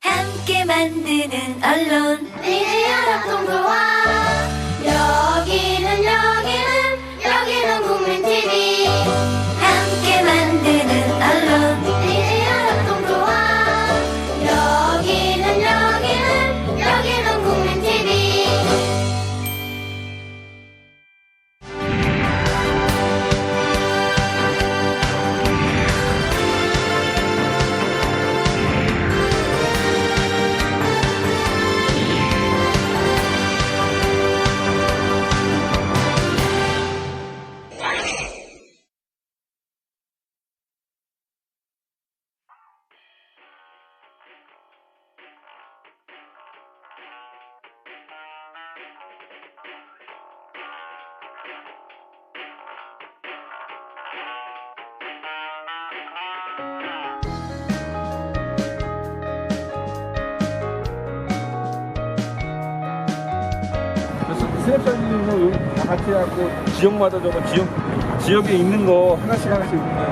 함께 만드는 언론 미디어 협동조합. 여기는 국민TV. 함께 만드는 언론 미디어 협동조합. 여기는 국민TV. 스냅사진이 뭐 여기 다 같이 해갖고 지역마다 저거 지역에 있는 거 하나씩 있는데.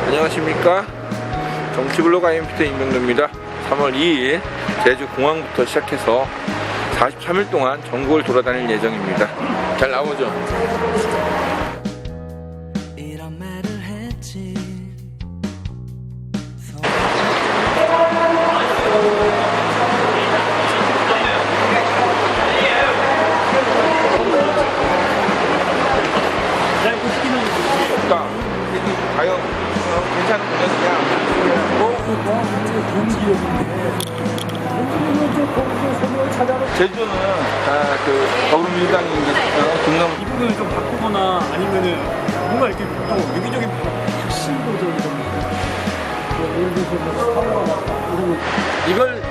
안녕하십니까. 정치블로그 IMPT 임명도입니다. 3월 2일 제주 공항부터 시작해서 43일 동안 전국을 돌아다닐 예정입니다. 잘 나오죠? 이런 말을 했지. 그러니까 과연 괜찮은 공연이냐? 제주는 그 더불어민주당이 이제 경남 이 부분을 좀 바꾸거나 아니면은 뭔가 이렇게 또 유기적인 이걸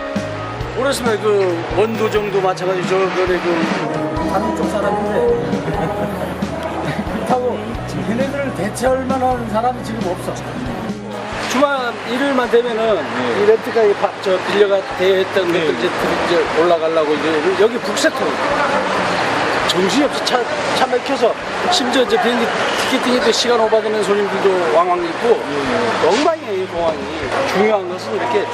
오랬으면 그 원도정도 마찬가지 저번에 그 다른 쪽 사람인데 그렇다고 걔네들을 대체할 만한 사람이 지금 없어. 주말 일요일만 되면은 이 렌트카 빌려가 대했던 것들 이제 올라가려고 이제 여기 북새통 정신없이 차 막혀서 심지어 이제 비행기 티켓팅에도 시간 오버되는 손님들도 왕왕 있고 엉망이에요. 이 공항이. 중요한 것은 이렇게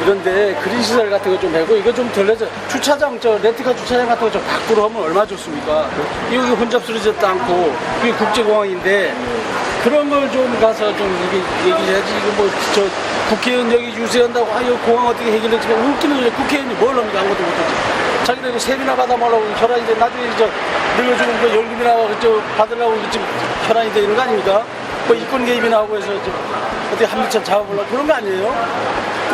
이런데 그린시설 같은 거 좀 해고 이거 좀 덜 내서 주차장 렌트카 주차장 같은 거 좀 밖으로 하면 얼마 좋습니까? 여기 혼잡스러지도 않고 그게 국제공항인데 그런 걸 좀 가서 좀 이게 얘기를 해야지. 이거 뭐 국회의원 여기 유세한다고 이 공항 어떻게 해결했지만 웃기는 거죠. 국회의원이 뭘 합니까? 아무것도 못하지. 자기들 이거 세비나 받아말라고 혈안인데 나중에 늙어주는 거 연금이나 받으려고 지금 혈안이 되는 거 아닙니까? 뭐 이권 개입이나 하고 해서 어떻게 한미천 잡아보려고 그런 거 아니에요?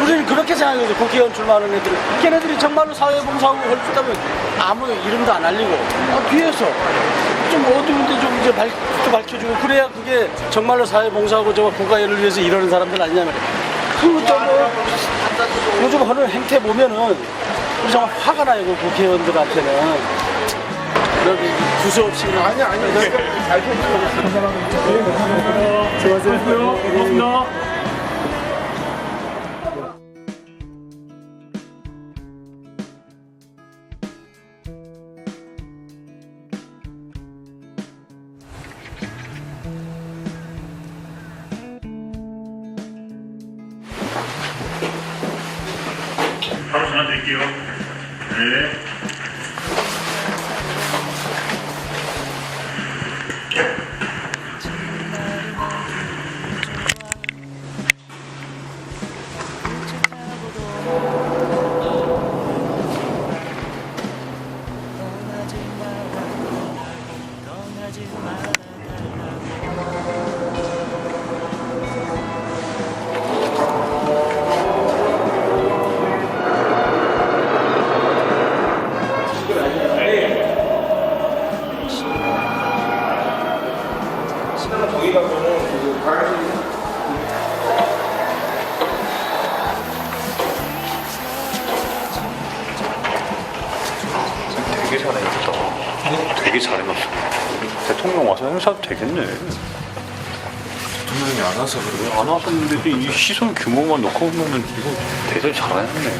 우리는 그렇게 생각해서 국회의원 출마하는 애들은 걔네들이 정말로 사회봉사하고 할 수 있다면 아무 이름도 안 알리고 뒤에서 좀 어두운데 좀 이제 밝혀주고 그래야 그게 정말로 사회봉사하고 국가애를 위해서 이러는 사람들 아니냐면 그 요즘 하는 행태 보면은 우리 정말 화가 나요. 그 국회의원들한테는. 여기 두서없이 아니 잘 펴주고 수고하세요. 고맙습니다. 바로 전화 드릴게요. 네. 저기 가면은 그 강아지 되게 잘해놨다. 되게 잘해놨어. 대통령 와서 행사도 되겠네. 대통령이 안 와서 그래요? 안 왔었는데 이 시설 규모만 놓고 보면은 이거 대단히 잘해놨네.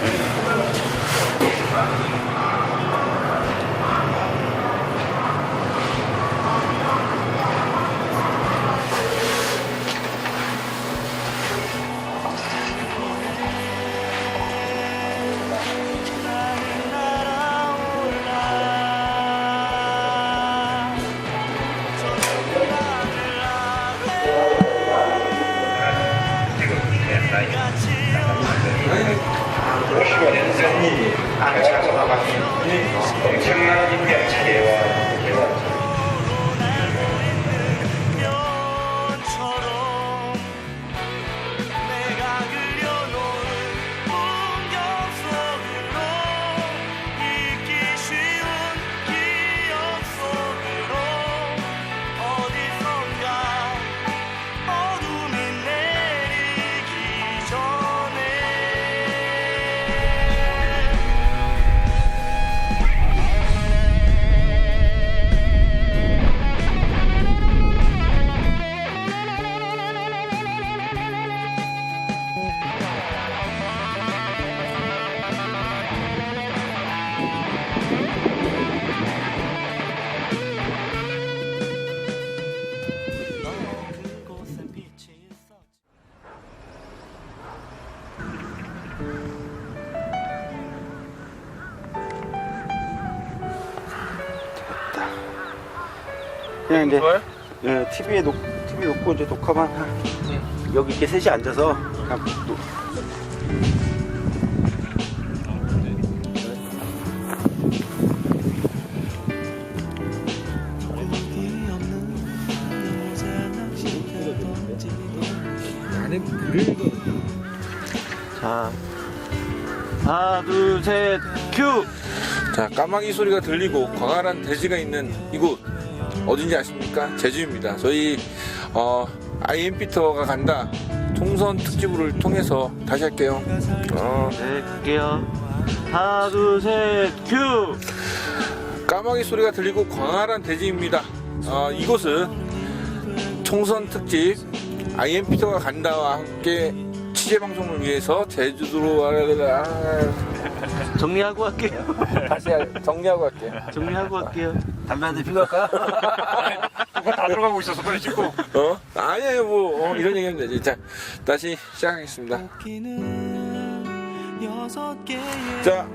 그냥 이제 좋아요? TV에 TV 놓고 이제 녹화만 여기 이렇게 셋이 앉아서 그냥 자, 하나, 둘, 셋, 큐! 자, 까마귀 소리가 들리고 광활한 대지가 있는 이곳 어딘지 아십니까? 제주입니다. 저희 IM피터가 간다 총선 특집을 통해서 다시 할게요. 네, 갈게요. 하나, 둘, 셋, 큐! 까마귀 소리가 들리고 광활한 대지입니다. 이곳은 총선 특집 IM피터가 간다와 함께 취재 방송을 위해서 제주도로 정리하고 할게요. 다시 정리하고 할게요. 정리하고 할게요. 담배 한 대 피고 갈까요? 뭐가 다 들어가고 있어서 빨리 찍고. 아니에요, 뭐 이런 얘기하면 되지. 자, 다시 시작하겠습니다. 자,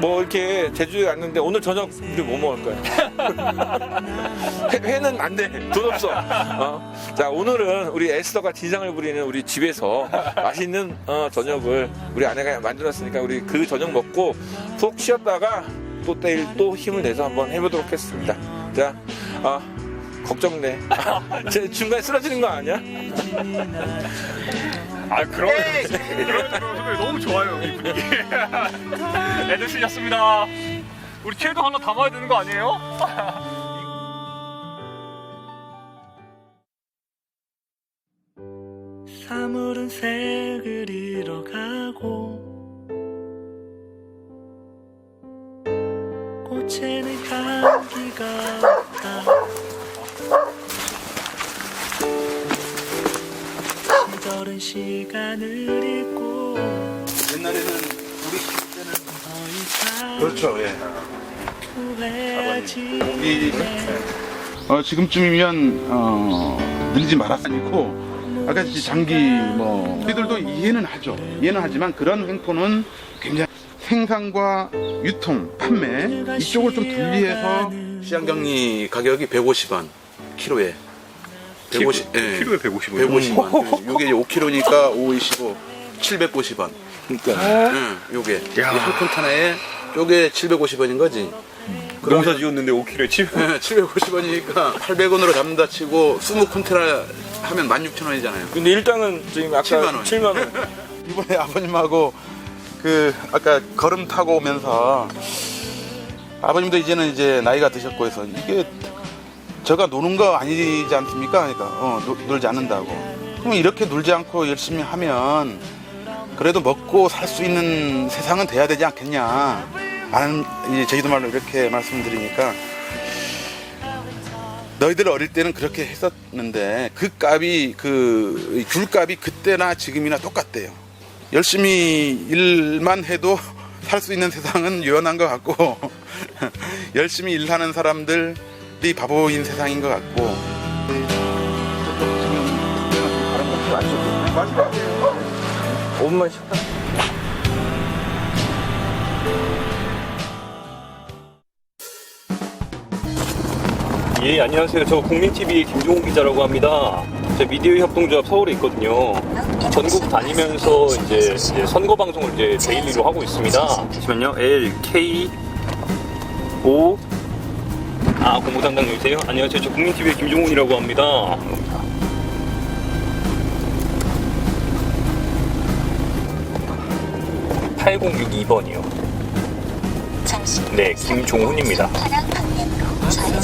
뭐 이렇게 제주에 왔는데 오늘 저녁 우리 뭐 먹을 거야? 회는 안 돼. 돈 없어. 자, 오늘은 우리 에스더가 진상을 부리는 우리 집에서 맛있는 저녁을 우리 아내가 만들었으니까 우리 그 저녁 먹고 푹 쉬었다가 또 내일 또 힘을 내서 한번 해보도록 하겠습니다. 자, 걱정돼. 제 중간에 쓰러지는 거 아니야? 그런 선배 너무 좋아요, 여기 분위기. 애들 실렸습니다. 우리 티에도 하나 담아야 되는 거 아니에요? 사물은 색을 잃어가고 꽃에는 감기가 없다. 시절은 시간을 잊고 옛날에는 우리 때는 더 이상 그렇죠, 예. 후회하지 지금쯤이면 늘리지 말았으니고 아까 장기 우리들도 이해는 하죠. 이해는 하지만 그런 횡포는 굉장히 생산과 유통, 판매 이쪽을 좀 분리해서 시장경리 가격이 150원 키로에 150, 예. 키로에 150원. 150원. 요게 5kg니까 525, 750원. 그러니까 요게 한 콘테나에 요게 750원인 거지. 농사 지었는데 5kg에 700원. 750원이니까 800원으로 잡는다 치고 20콘테나 하면 16,000원이잖아요. 근데 일당은 지금 아까 7만 원. 이번에 아버님하고 아까 걸음 타고 오면서 아버님도 이제는 이제 나이가 드셨고 해서 이게 저가 노는 거 아니지 않습니까? 그러니까 놀지 않는다고. 그럼 이렇게 놀지 않고 열심히 하면 그래도 먹고 살 수 있는 세상은 돼야 되지 않겠냐. 라는 이제 제주도 말로 이렇게 말씀드리니까 너희들 어릴 때는 그렇게 했었는데 그 값이 귤값이 그때나 지금이나 똑같대요. 열심히 일만 해도 살 수 있는 세상은 유연한 것 같고 열심히 일하는 사람들이 바보인 세상인 것 같고. 지금 5분만 쉬었다. 예, 안녕하세요. 저 국민TV 김종훈 기자라고 합니다. 제 미디어 협동조합 서울에 있거든요. 전국 다니면서 이제 선거 방송을 이제 데일리로 하고 있습니다. 잠시만요. LKO 공부 담당님이세요? 안녕하세요. 저 국민TV의 김종훈이라고 합니다. 8062번이요. 네, 김종훈입니다.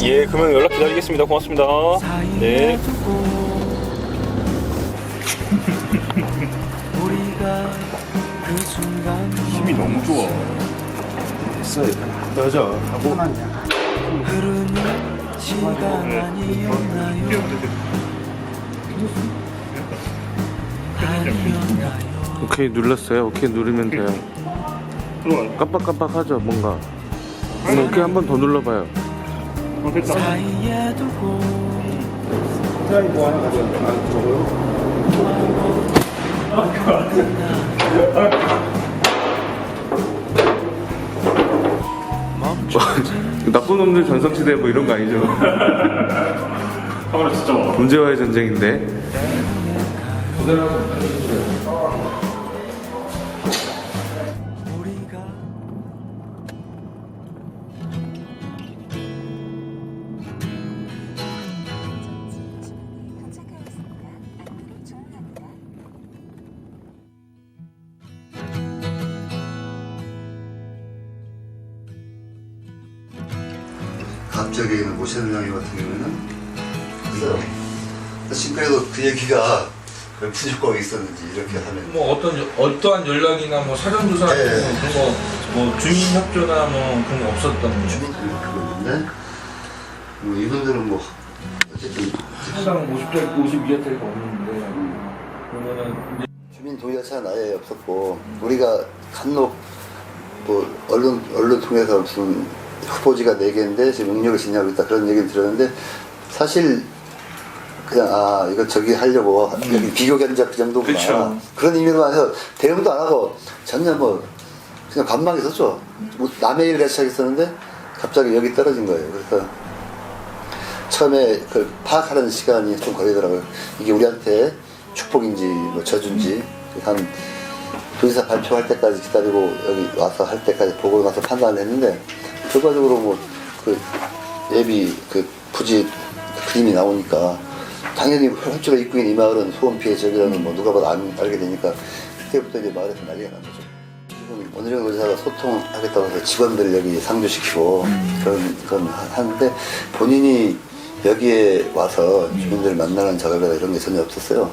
예, 그러면 연락 기다리겠습니다. 고맙습니다. 네. 힘이 너무 좋아. 됐어, 너죠. 흐르는 시간 아니었나요? 오케이 눌렀어요. 오케이 누르면 돼요. 깜빡깜빡하죠 뭔가. 오케이 한 번 더 눌러봐요. 사이에 두고 나쁜 놈들 전성시대 뭐 이런 거 아니죠? 카메라 진짜 많아. 문제와의 전쟁인데. 갑자기 모시는 형이 같은 경우는 있어요. 지금까지도 그 얘기가 부족하게 있었는지 이렇게 하면 뭐 어떠한 연락이나 뭐 사전조사 네. 그런 거, 뭐 주민 협조나 뭐 그런 거 없었던 거예요. 주민 그거였는데 뭐 이분들은 뭐 어쨌든 항상 52회짜리가 없는데 그러면은 주민 동의 자체가 아예 없었고 우리가 간혹 뭐 언론 통해서 무슨 후보지가 4개인데 지금 능력을 지니하고 있다 그런 얘기를 들었는데 사실 그냥 이거 저기 하려고 여기 비교 견적 그 정도구나 그쵸. 그런 의미로만 해서 대응도 안 하고 전혀 뭐 그냥 관망 있었죠. 뭐 남의 일을 같이 하겠었는데 갑자기 여기 떨어진 거예요. 그래서 처음에 그 파악하는 시간이 좀 걸리더라고요. 이게 우리한테 축복인지 뭐 저주인지 한 도지사 발표할 때까지 기다리고 여기 와서 할 때까지 보고 나서 판단을 했는데 결과적으로 뭐 그 예비 그 부지 그림이 나오니까 당연히 혈주로 입고 있는 이 마을은 소음 피해 지역이라는 뭐 누가 봐도 알게 되니까 그때부터 이제 마을에서 난리가 난 거죠. 지금 원희룡 의사가 소통하겠다고 해서 직원들 여기 상주시키고 그런 하는데 본인이 여기에 와서 주민들을 만나는 작업이나 이런 게 전혀 없었어요.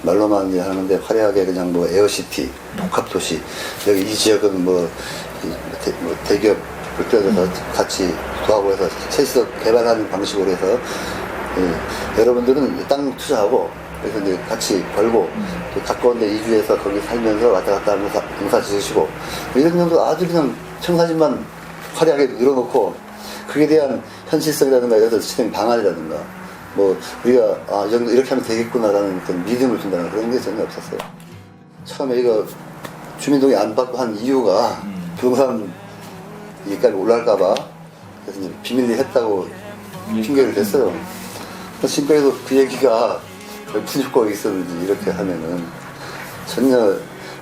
말로만 이제 하는데 화려하게 그냥 뭐 에어시티, 복합도시 여기 이 지역은 뭐 대기업을 끌어들여서 같이 도하고 해서 셋이서 개발하는 방식으로 해서 여러분들은 땅 투자하고 그래서 이제 같이 벌고 또 가까운 데 이주해서 거기 살면서 왔다 갔다 하면서 농사 지으시고 이런 정도 아주 그냥 청사진만 화려하게 늘어놓고 그에 대한 현실성이라든가 여기서 진행 방안이라든가 뭐 우리가 이 정도 이렇게 하면 되겠구나라는 그런 믿음을 준다는 그런 게 전혀 없었어요. 처음에 이거 주민동의 안 받고 한 이유가 부동산 이까지 올라갈까봐 그래서 이제 비밀리 했다고 핑계를 댔어요. 지금까지도 그 얘기가 부족하게 있었는지 이렇게 하면은 전혀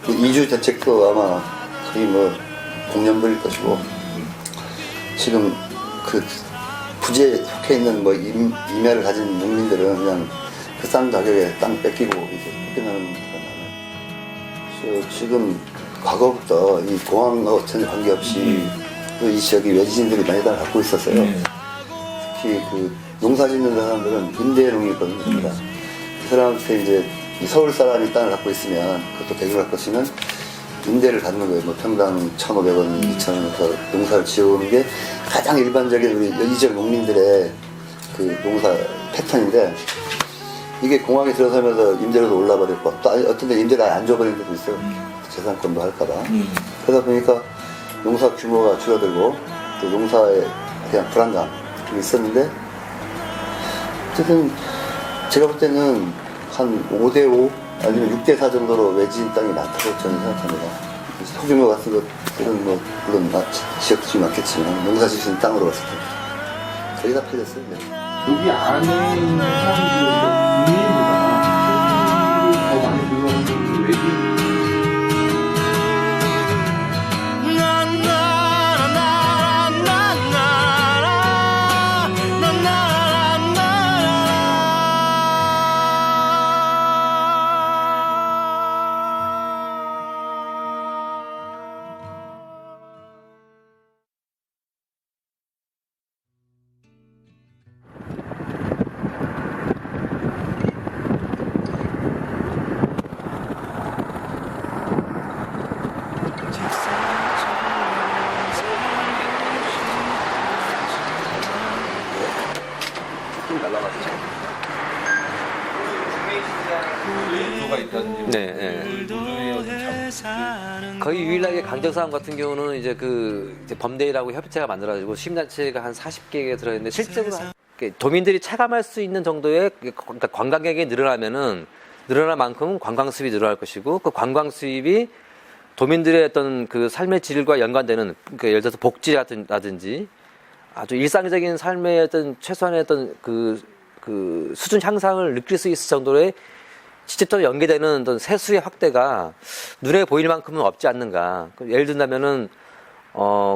이주 대책도 아마 거의 뭐 공년불일 것이고 지금 그 부지에 속해 있는 뭐 임야를 가진 농민들은 그냥 그 싼 가격에 땅 뺏기고 이제 쫓겨나는 문제가 많아요. 지금 과거부터 이 공항하고 전혀 관계없이 이 지역이 외지인들이 많이 땅을 갖고 있었어요. 특히 그 농사 짓는 사람들은 임대농이거든요. 그 사람한테 이제 서울 사람이 땅을 갖고 있으면 그것도 대구를 갖고 있으면 임대를 갖는 거예요. 뭐 평당 1,500원, 2,000원에서 농사를 지어오는 게 가장 일반적인 우리 이 지역 농민들의 그 농사 패턴인데 이게 공항에 들어서면서 임대료도 올라버렸고 또 어떤 데 임대를 안 줘버리는 데도 있어요. 재산권도 할까봐. 그러다 보니까 농사 규모가 줄어들고 또 농사에 그냥 불안감이 있었는데 어쨌든 제가 볼 때는 한 5대5 아니면 6대4 정도로 외지인 땅이 많다고 저는 생각합니다. 소규모 같은 것들은 뭐 물론 지역들이 많겠지만 농사 짓는 땅으로 봤을 때 거의 다 팔렸어요. 여기 안에 있는 사람들이 국민보다 더 많이 들어가는 외국인. 네. 거의 유일하게 강정사항 같은 경우는 이제 이제 범대위라고 협의체가 만들어가지고 시민단체가 한 40개 들어있는데 실제로 도민들이 체감할 수 있는 정도의 그러니까 관광객이 늘어나면은 늘어날 만큼 관광 수입이 늘어날 것이고 그 관광 수입이 도민들의 어떤 그 삶의 질과 연관되는 그러니까 예를 들어서 복지라든지 아주 일상적인 삶의 어떤 최소한의 어떤 그 그 수준 향상을 느낄 수 있을 정도의 직접적으로 연계되는 어떤 세수의 확대가 눈에 보일 만큼은 없지 않는가. 예를 든다면은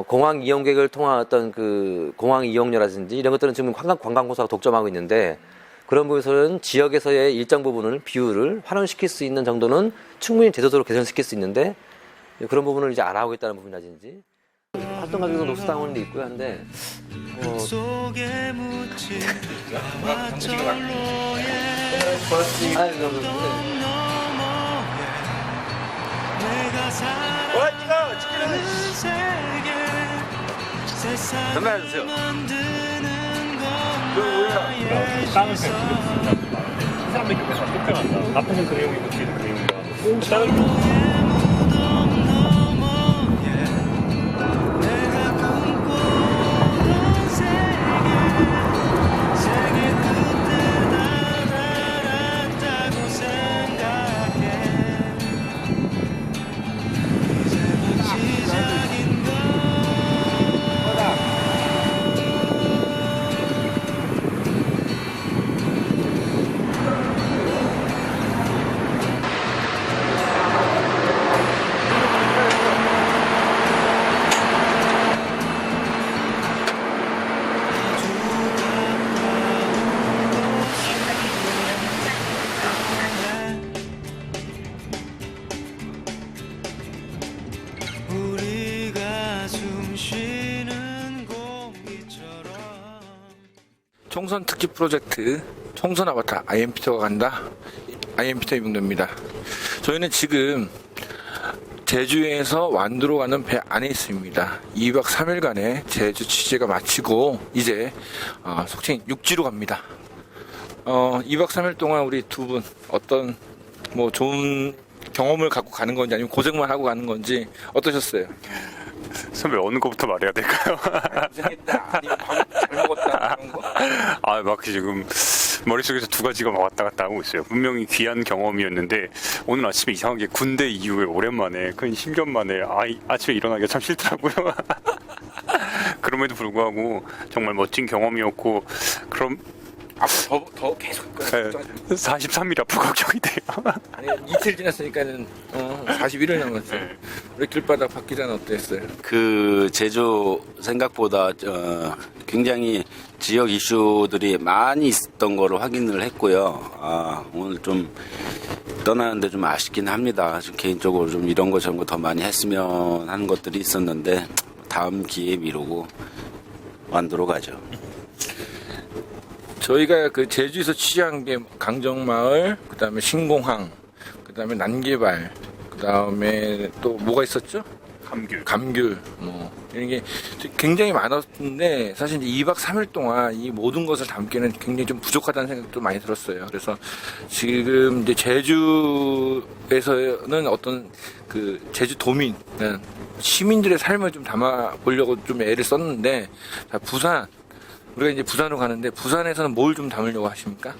공항 이용객을 통한 어떤 그 공항 이용료라든지 이런 것들은 지금 관광공사가 독점하고 있는데 그런 부분에서는 지역에서의 일정 부분을 비율을 환원시킬 수 있는 정도는 충분히 제도적으로 개선시킬 수 있는데 그런 부분을 이제 안 하고 있다는 부분이라든지 활동 가격도 녹수당원도 있고요 한데 전화해주세요. 땅을 그냥 이 사람들 옆에서 쫓겨난다. 앞에는 그 내용이고 뒤에는 그 내용이다. 다른 총선 특집 프로젝트 총선 아바타 IMP터가 간다. IMP터 이봉도입니다. 저희는 지금 제주에서 완도로 가는 배 안에 있습니다. 2박 3일간의 제주 취재가 마치고 이제 속칭 육지로 갑니다. 2박 3일 동안 우리 두 분 어떤 뭐 좋은 경험을 갖고 가는 건지 아니면 고생만 하고 가는 건지 어떠셨어요? 선배 어느 거부터 말해야 될까요? 고생했다 아니면 밥 잘 먹었다 그런 거? 아, 막 지금 머릿속에서 두 가지가 막 왔다 갔다 하고 있어요. 분명히 귀한 경험이었는데 오늘 아침에 이상하게 군대 이후에 오랜만에 근 10년 만에 아침에 일어나기가 참 싫더라고요. 그럼에도 불구하고 정말 멋진 경험이었고 그럼 앞으로 더 계속 43일 앞으로 걱정이 돼요. 아니, 이틀 지났으니까는 41일 남았어요. 우리 길바닥 박 기자는 어땠어요? 그 제주 생각보다 굉장히 지역 이슈들이 많이 있었던 거를 확인을 했고요. 오늘 좀 떠나는데 좀 아쉽긴 합니다. 좀 개인적으로 좀 이런 거 저런 거 더 많이 했으면 하는 것들이 있었는데 다음 기회에 미루고 완도로 가죠. 저희가 그 제주에서 취재한 게 강정마을, 그 다음에 신공항, 그 다음에 난개발, 그 다음에 또 뭐가 있었죠? 감귤, 뭐 이런 게 굉장히 많았는데 사실 이제 2박 3일 동안 이 모든 것을 담기는 굉장히 좀 부족하다는 생각도 많이 들었어요. 그래서 지금 이제 제주에서는 어떤 그 제주도민, 시민들의 삶을 좀 담아 보려고 좀 애를 썼는데 자, 부산. 우리가 이제 부산으로 가는데 부산에서는 뭘 좀 담으려고 하십니까?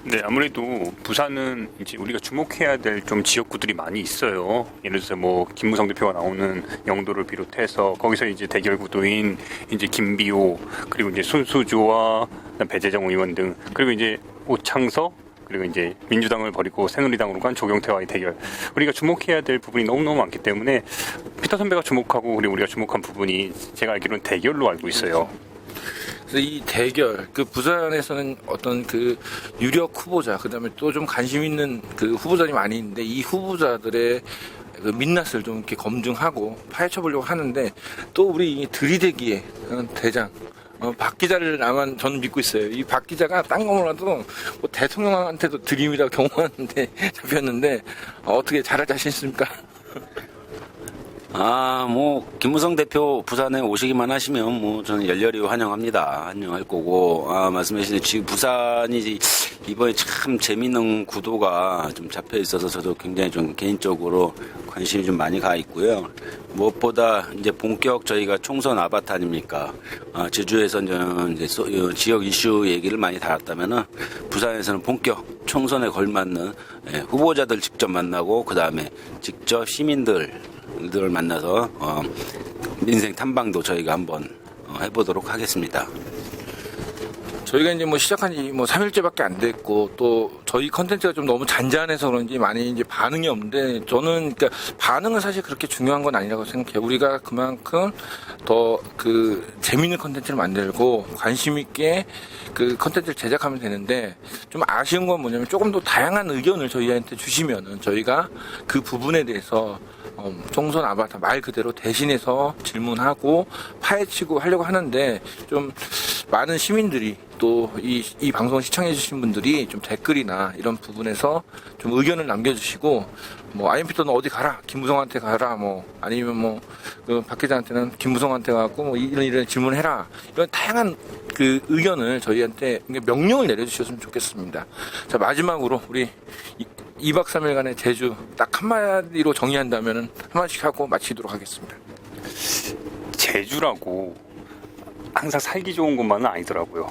네, 아무래도 부산은 이제 우리가 주목해야 될 좀 지역구들이 많이 있어요. 예를 들어서 뭐 김무성 대표가 나오는 영도를 비롯해서 거기서 이제 대결 구도인 이제 김비호 그리고 이제 손수조와 배재정 의원 등 그리고 이제 오창석 그리고 이제 민주당을 버리고 새누리당으로 간 조경태와의 대결. 우리가 주목해야 될 부분이 너무너무 많기 때문에 피터 선배가 주목하고 그리고 우리가 주목한 부분이 제가 알기로는 대결로 알고 있어요. 그래서 이 대결, 그 부산에서는 어떤 그 유력 후보자, 그 다음에 또 좀 관심 있는 그 후보자들이 많이 있는데 이 후보자들의 그 민낯을 좀 이렇게 검증하고 파헤쳐 보려고 하는데 또 우리 들이대기의 대장, 박 기자를 나만 저는 믿고 있어요. 이 박 기자가 딴 거 몰라도 뭐 대통령한테도 들이미라 경호하는데 잡혔는데 어떻게 잘할 자신 있습니까? 김무성 대표 부산에 오시기만 하시면 뭐 저는 열렬히 환영합니다. 환영할 거고, 말씀하신 지금 부산이 이번에 참 재밌는 구도가 좀 잡혀 있어서 저도 굉장히 좀 개인적으로 관심이 좀 많이 가 있고요. 무엇보다 이제 본격 저희가 총선 아바타 아닙니까? 제주에서는 이제 지역 이슈 얘기를 많이 다뤘다면은 부산에서는 본격 총선에 걸맞는 후보자들 직접 만나고 그 다음에 직접 시민들을 만나서 민생 탐방도 저희가 한번 해보도록 하겠습니다. 저희가 이제 뭐 시작한 지 뭐 3일째밖에 안 됐고 또 저희 컨텐츠가 좀 너무 잔잔해서 그런지 많이 이제 반응이 없는데 저는 그러니까 반응은 사실 그렇게 중요한 건 아니라고 생각해요. 우리가 그만큼 더 그 재밌는 컨텐츠를 만들고 관심 있게 그 컨텐츠를 제작하면 되는데 좀 아쉬운 건 뭐냐면 조금 더 다양한 의견을 저희한테 주시면은 저희가 그 부분에 대해서 총선 아바타 말 그대로 대신해서 질문하고 파헤치고 하려고 하는데 좀 많은 시민들이 또 이 방송을 시청해 주신 분들이 좀 댓글이나 이런 부분에서 좀 의견을 남겨주시고 뭐 IMP터는 어디 가라 김무성한테 가라 뭐 아니면 뭐그 박 기자한테는 김무성한테 가고 뭐 이런 질문을 해라 이런 다양한 그 의견을 저희한테 명령을 내려주셨으면 좋겠습니다. 자 마지막으로 우리 2박 3일간의 제주 딱 한마디로 정의한다면 한마디씩 하고 마치도록 하겠습니다. 제주라고 항상 살기 좋은 곳만은 아니더라고요.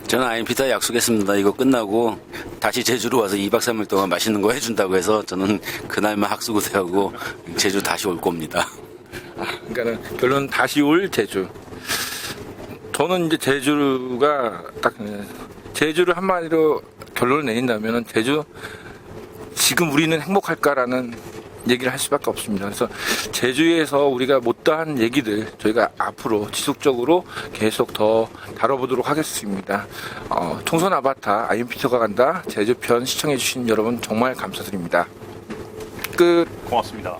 저는 IMP터 약속했습니다. 이거 끝나고 다시 제주로 와서 2박 3일 동안 맛있는 거 해준다고 해서 저는 그날만 학수고대하고 제주 다시 올 겁니다. 그러니까는 결론 다시 올 제주. 저는 이제 제주가 딱 제주를 한마디로 결론을 내린다면은 제주 지금 우리는 행복할까라는 얘기를 할 수밖에 없습니다. 그래서 제주에서 우리가 못다한 얘기들 저희가 앞으로 지속적으로 계속 더 다뤄보도록 하겠습니다. 총선 아바타 IMP터가 간다 제주편 시청해주신 여러분 정말 감사드립니다. 끝. 고맙습니다.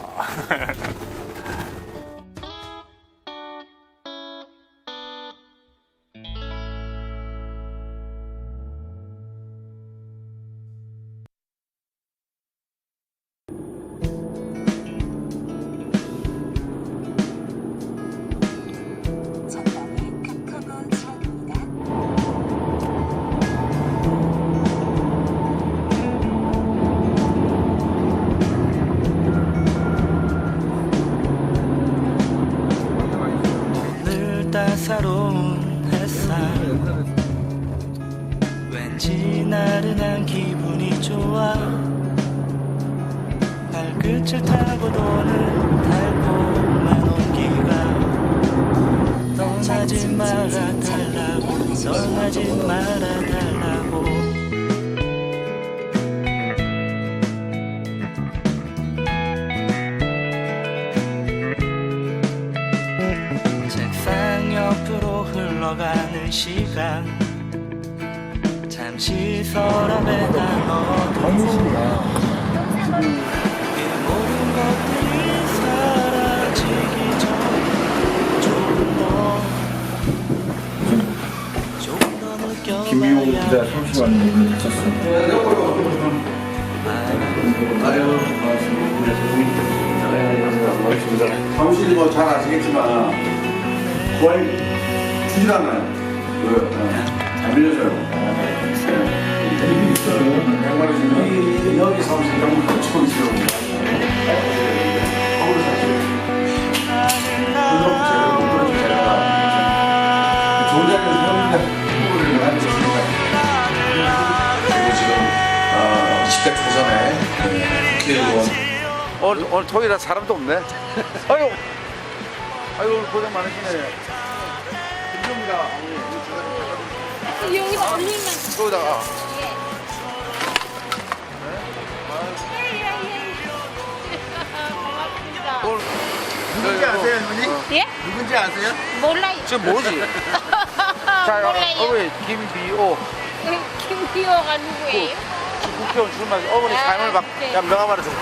따사로운 햇살 왠지 나른한 기분이 좋아 발끝을 타고 도는 달콤한 온기가 떠나지 말아달라고 떠나지 말아달라고 옆으로 흘러가는 시간 잠시 서랍에 넣어두고 이 모든 것들이 사라지기 전에 조금 더 느껴봐야 김미호 기자 성시환이 오늘 다쳤습니다. 사무실이 뭐 잘 아시겠지만 거의 주질 않아요. 잘 밀려줘요. 일이 있어요. 양말을 주면 여기 사무실 너무 거치고 있어요. 거울을 사실 그것도 제대로 못 보여준 제가 좋은 자리에서 형님들 홍보를 하는 것입니다. 그리고 지금 10대 초선에 국회의원 오늘 토요일이라 사람도 없네. 아유 오늘 고생 많으시네. 김정미가 여기다 올리면 여기다가 누군지 아세요, 할머니? 예? 누군지 아세요? 몰라요. 지금 뭐지? 자, 몰라요. 어머니 김비호 김비호가 누구예요? 지금 국회의원 출마해서 어머니 삶을 네. 명함 하나 좀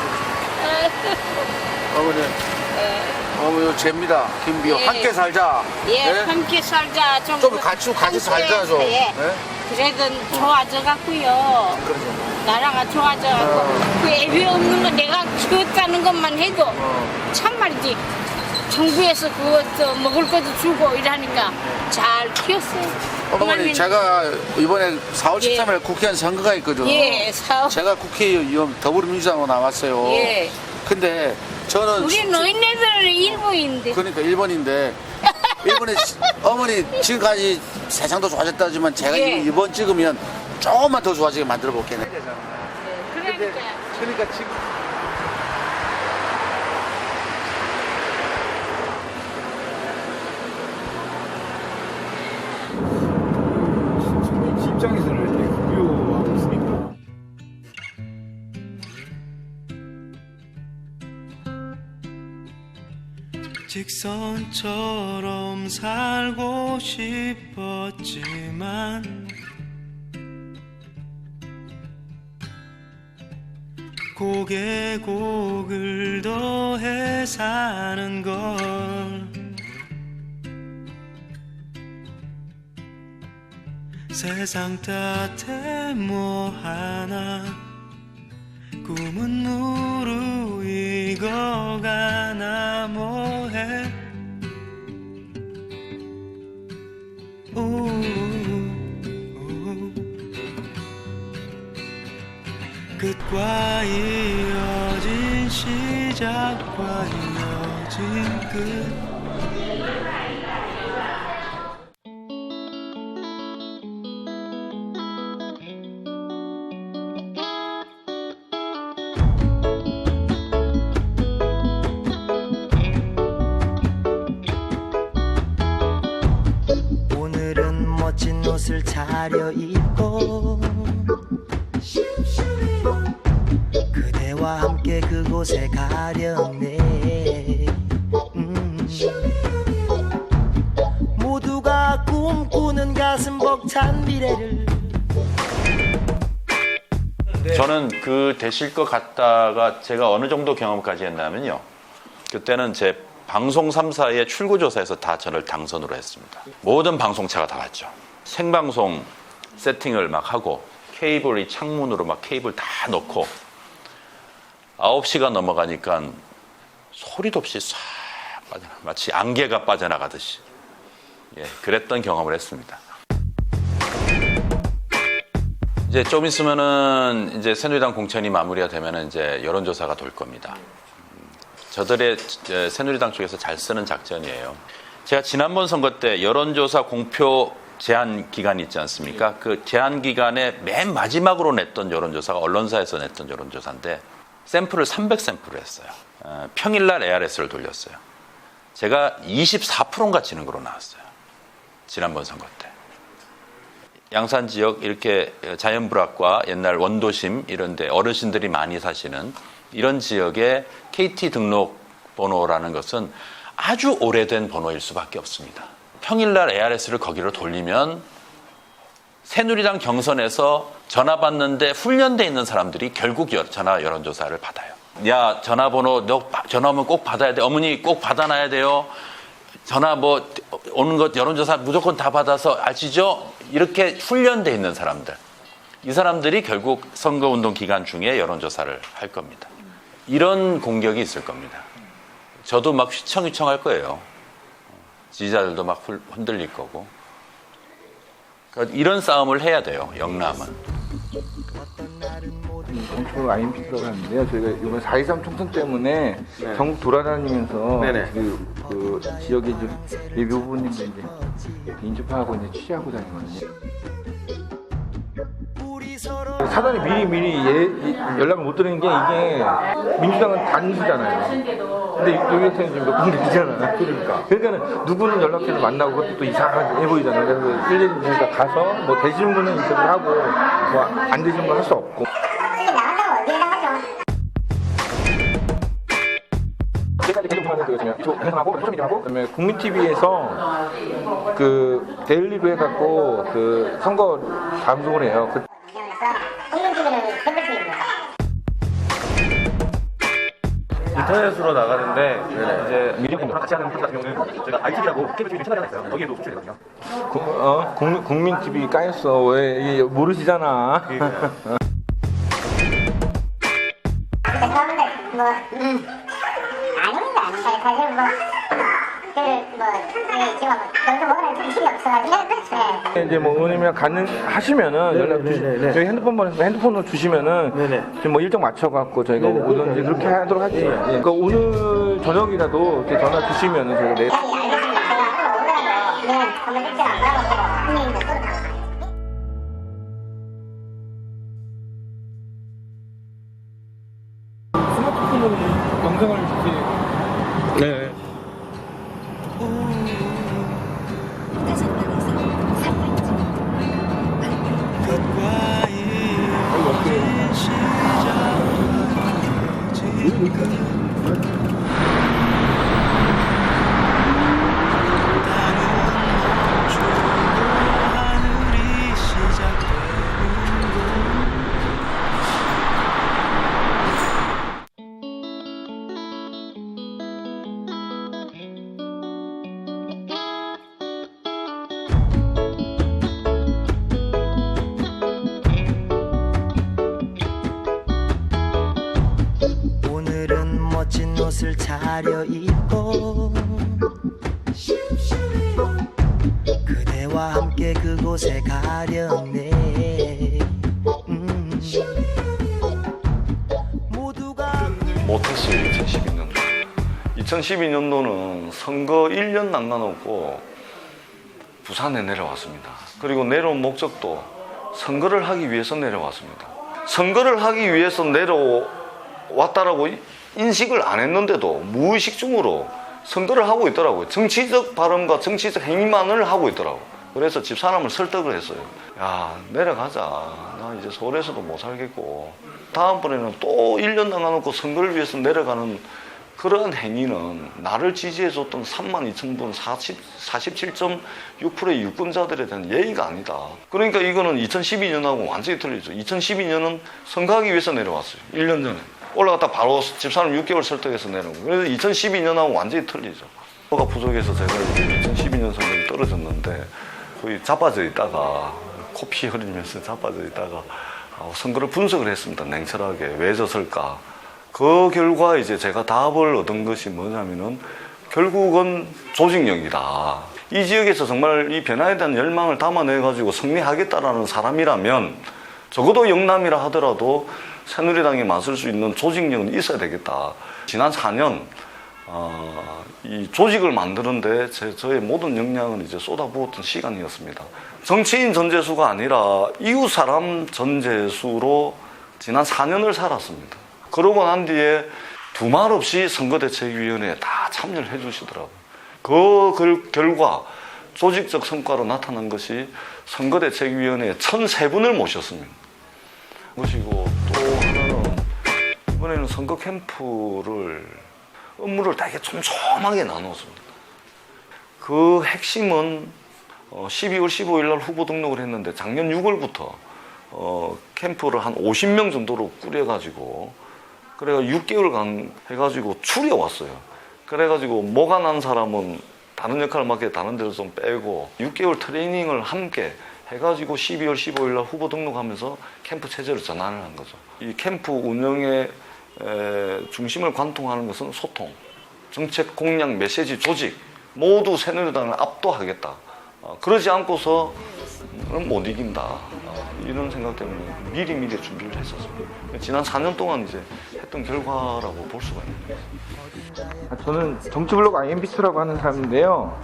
어머니 어머니 잽니다. 김비호 예. 함께 살자. 예, 네? 함께 살자. 좀 같이 살자 좀. 예. 네? 그래도 좋아져 갖고요. 나라가 좋아져 갖고 그 애비 없는 거 내가 키웠다는 것만 해도 참 말이지. 정부에서 그것도 먹을 것도 주고 이러니까 잘 키웠어요. 어머니 제가 이번에 4월 13일 예. 국회의원 선거가 있거든요. 예, 제가 국회의원 더불어민주당으로 나왔어요. 예. 근데 저는 우리 노인네들은 일본인데. 그러니까 일본인데 일본에 어머니 지금까지 세상도 좋아졌다지만 제가 예. 이번 찍으면 조금만 더 좋아지게 만들어 볼게요. 그러니까 지금 직선처럼 살고 싶었지만 곡에 곡을 더해 사는 걸 세상 탓에 뭐하나 꿈은 무르익어가나 뭐해 끝과 이어진 시작과 이어진 끝 오늘은 멋진 옷을 차려입고 그대와 함께 그곳에 가려네 모두가 꿈꾸는 가슴 벅찬 미래를 저는 그 되실 것 같다가 제가 어느 정도 경험까지 했냐면요. 그때는 제 방송 3사의 출구조사에서 다 저를 당선으로 했습니다. 모든 방송차가 다 왔죠. 생방송 세팅을 막 하고 케이블이 창문으로 막 케이블 다 넣고 9시가 넘어가니까 소리도 없이 싹 빠져나 마치 안개가 빠져나가듯이 그랬던 경험을 했습니다. 이제 좀 있으면은 이제 새누리당 공천이 마무리가 되면은 이제 여론조사가 돌 겁니다. 저들의 새누리당 쪽에서 잘 쓰는 작전이에요. 제가 지난번 선거 때 여론조사 공표 제한 기간이 있지 않습니까? 그 제한 기간에 맨 마지막으로 냈던 여론조사가 언론사에서 냈던 여론조사인데 샘플을 300샘플을 했어요. 평일날 ARS를 돌렸어요. 제가 24%인가 지는 거로 나왔어요. 지난번 선거 때. 양산 지역 이렇게 자연불악과 옛날 원도심 이런 데 어르신들이 많이 사시는 이런 지역의 KT 등록 번호라는 것은 아주 오래된 번호일 수밖에 없습니다. 평일날 ARS를 거기로 돌리면 새누리당 경선에서 전화 받는데 훈련돼 있는 사람들이 결국 전화 여론조사를 받아요. 야, 전화번호 너 전화 오면 꼭 받아야 돼. 어머니 꼭 받아놔야 돼요. 전화 뭐 오는 것 여론조사 무조건 다 받아서 아시죠? 이렇게 훈련돼 있는 사람들. 이 사람들이 결국 선거운동 기간 중에 여론조사를 할 겁니다. 이런 공격이 있을 겁니다. 저도 막 휘청휘청할 거예요. 지지자들도 막 흔들릴 거고. 그러니까 이런 싸움을 해야 돼요. 영남은. 정치로 IMP 들어갔는데요. 저희가 이번 4.23 총선 때문에 전국 돌아다니면서 그 지역의 예비 후보님들 이제 인접하고 이제 취재하고 다니거든요. 사전에 미리 연락을 못 드리는 게 이게 민주당은 단수잖아요. 근데 여기서는 지금 몇 군데 있잖아. 그러니까 누구는 연락해서 만나고 그것도 또 이상하게 보이잖아요. 그래서 일일이 가서 뭐 되시는 분은 인터뷰를 하고 뭐 안 되시는 건 할 수 없고. 제가 계속 하는 그거잖아요. 방송하고 소셜미디어하고 그다음에 국민TV에서 그 데일리로 해갖고 그 선거 방송을 해요. 인터넷으로 나가는데 이제 미디어분들 같이 하는 같은 경우는 제가 ITV라고 케이블 TV 채널이 하나 있어요. 거기에도 송출되거든요. 국민TV 까였어. 왜 모르시잖아. 이제 뭐 의원님이랑 가능하시면은 연락 주시면 저희 핸드폰으로 주시면은 지금 뭐 일정 맞춰갖고 저희가 오든지 그렇게 하도록 하지. 그러니까 오늘 저녁이라도 이렇게 전화 주시면은 저희가 내일. 스마트폰으로 영상을 이렇게 멋진 옷을 차려입고 그대와 함께 그곳에 가려네. 못했어요. 2012년도. 2012년도는 선거 1년 남겨놓고 부산에 내려왔습니다. 그리고 내려온 목적도 선거를 하기 위해서 내려왔습니다. 선거를 하기 위해서 내려왔다라고 인식을 안 했는데도 무의식 중으로 선거를 하고 있더라고요. 정치적 발언과 정치적 행위만을 하고 있더라고요. 그래서 집사람을 설득을 했어요. 야, 내려가자. 나 이제 서울에서도 못 살겠고 다음번에는 또 1년 남겨놓고 선거를 위해서 내려가는 그러한 행위는 나를 지지해줬던 32,000분 47.6%의 유권자들에 대한 예의가 아니다. 그러니까 이거는 2012년하고 완전히 틀리죠. 2012년은 선거하기 위해서 내려왔어요. 1년 전에. 올라갔다 바로 집사람 6개월 설득해서 내려오고. 그래서 2012년하고 완전히 틀리죠. 뭐가 부족해서 제가 2012년 선거에 떨어졌는데 거의 자빠져 있다가 코피 흘리면서 자빠져 있다가 선거를 분석을 했습니다. 냉철하게. 왜 졌을까? 그 결과 이제 제가 답을 얻은 것이 뭐냐면은 결국은 조직력이다. 이 지역에서 정말 이 변화에 대한 열망을 담아내가지고 승리하겠다라는 사람이라면 적어도 영남이라 하더라도 새누리당에 맞설 수 있는 조직력은 있어야 되겠다. 지난 4년 이 조직을 만드는데 저의 모든 역량을 이제 쏟아부었던 시간이었습니다. 정치인 전재수가 아니라 이웃 사람 전재수로 지난 4년을 살았습니다. 그러고 난 뒤에 두말 없이 선거대책위원회에 다 참여를 해주시더라고요. 그 결과 조직적 성과로 나타난 것이 선거대책위원회에 1,003분을 모셨습니다. 그것이고 또 하나는 이번에는 선거 캠프를 업무를 되게 촘촘하게 나눴습니다. 그 핵심은 12월 15일 날 후보 등록을 했는데 작년 6월부터 캠프를 한 50명 정도로 꾸려가지고 그래가 6개월간 해가지고 추려왔어요. 그래가지고 뭐가 난 사람은 다른 역할을 맡게 다른 데로 좀 빼고 6개월 트레이닝을 함께 해가지고 12월 15일 날 후보 등록하면서 캠프 체제를 전환을 한 거죠. 이 캠프 운영의 중심을 관통하는 것은 소통, 정책 공약, 메시지, 조직 모두 새누리당을 압도하겠다. 그러지 않고서 못 이긴다. 이런 생각 때문에 미리 준비를 했었습니다. 지난 4년 동안 이제 했던 결과라고 볼 수가 있습니다. 저는 정치블로그 IMB2라고 하는 사람인데요.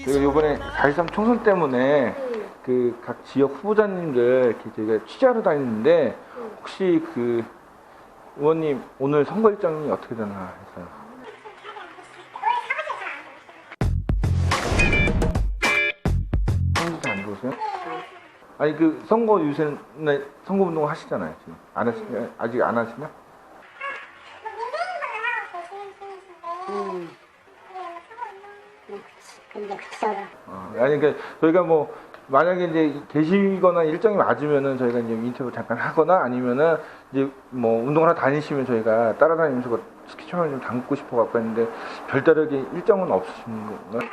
제가 이번에 4.13 총선 때문에 그 각 지역 후보자님들 이렇게 저희가 취재하러 다니는데 혹시 그 의원님 오늘 선거 일정이 어떻게 되나 해서요. 선거 안 들어오세요? 아니 그 선거 유세 선거 운동 하시잖아요 지금 안 하시냐? 아직 안 하시나? 아니 그러니까 저희가 뭐 만약에 이제 계시거나 일정이 맞으면은 저희가 이제 인터뷰 잠깐 하거나 아니면은 이제 뭐 운동을 하러 다니시면 저희가 따라다니면서 스케줄을 좀 담고 싶어 갖고 했는데 별다르게 일정은 없으신 건가요?